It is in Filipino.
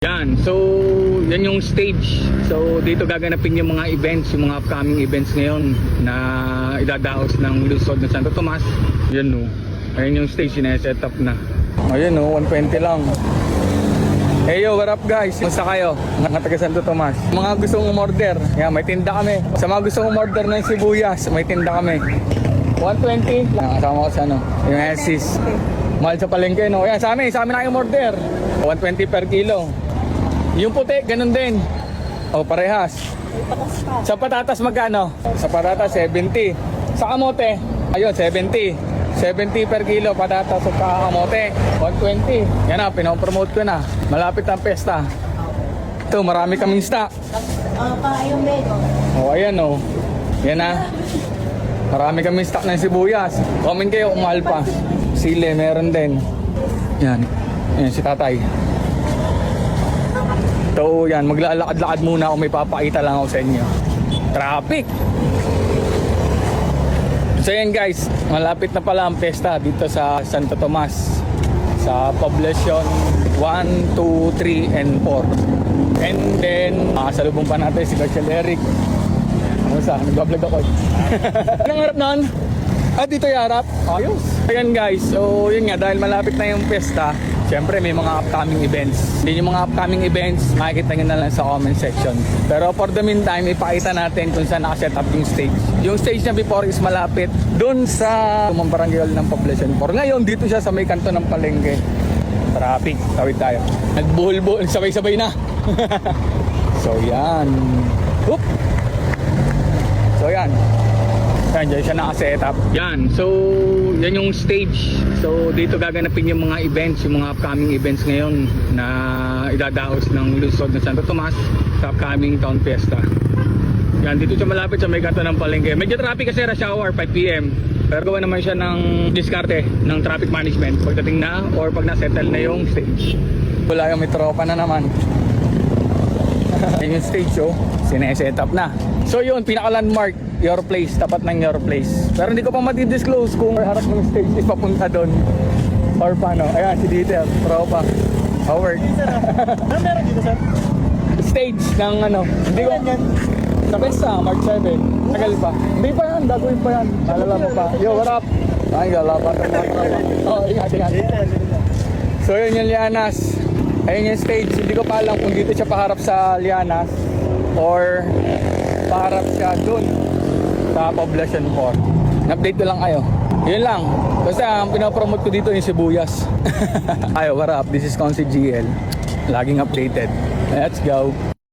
Yan, so yan yung stage. So dito gaganapin yung mga events, yung mga upcoming events ngayon na idadaos ng lungsod ng Santo Tomas. Yan no. Ayun yung stage na set up na. Ayun no, 120 lang. Hey yo, what up guys? Musta kayo? Mga taga Santo Tomas. Mga gustong umorder, yan, may tinda kami. Sa mga gustong umorder ng sibuyas, may tinda kami. 120 lang. Kasama ko sa ano, yung Esis. Mahal sa palengke no. Yan, sa amin na yung order. 120 per kilo. Yung puti, ganun din. O, parehas. Sa patatas magkano? Sa patatas, 70. Sa kamote, ayun, 70. 70 per kilo patatas at kamote. 120. Yan na, pinopromote ko na. Malapit ang pesta. Ito, marami kaming stock. Yung bego. O, ayan o. Yan na. Marami kaming stock ng sibuyas. Comment kayo kung mahal pa. Sile, meron din. Yan. Yan si tatay. So yan, maglalakad-lakad muna kung may papakita lang ako sa inyo. Traffic! So yan guys, malapit na pala ang pesta dito sa Santo Tomas. Sa Poblacion 1, 2, 3, and 4. And then, salubong pa natin si Coach Eric. Ano sa? Nag-vlog ako. Anong harap nun? Dito yung harap? Ayos! Ayan guys, so yun nga, dahil malapit na yung pesta, siyempre may mga upcoming events. Hindi yung mga upcoming events, makikita nyo na lang sa comment section. Pero for the meantime, ipakita natin kung saan nakaset up yung stage. Yung stage na before is malapit dun sa Barangay ng Poblacion 4. Ngayon, dito siya sa may kanto ng palengke. Traffic, tawid tayo. Nagbuhol-buhol, sabay-sabay na. So yan. Oop. So yan. Yan, dyan siya nakaset up. Yan, so yan yung stage. So dito gaganapin yung mga events, yung mga upcoming events ngayon na idadaos ng lungsod ng Santo Tomas sa upcoming Town Fiesta. Yan, dito siya malapit sa may kanto ng palengke. Medyo traffic kasi rush hour, 5 PM. Pero gawa naman siya ng diskarte ng traffic management pagdating na or pag na-settle na yung stage. Wala yung may tropa na naman. Yung stage sineset up na. So yun, pinaka-landmark, Your Place, tapat ng Your Place. Pero hindi ko pa mati-disclose kung harap ng stage is papunta doon or paano. Ayan, si Dieter, tropa. Howard. Ano meron dito, sir? Stage ng ano, hindi ko sa Pesta, March 7. Tagal pa. Hindi pa yan, gagawin pa yan. Alala mo pa. Yo, what up? Ay, galapan ng mga tropa. Oh, ingat. So yun yung Lianas. Ayun yung stage. Hindi ko pa alam kung dito siya paharap sa Lianas or paharap siya dun sa Poblacion 4. Update ko lang kayo. Yun lang. Kasi ang pinapromote ko dito yung sibuyas. Ayo, what up? This is Consi GL. Laging updated. Let's go.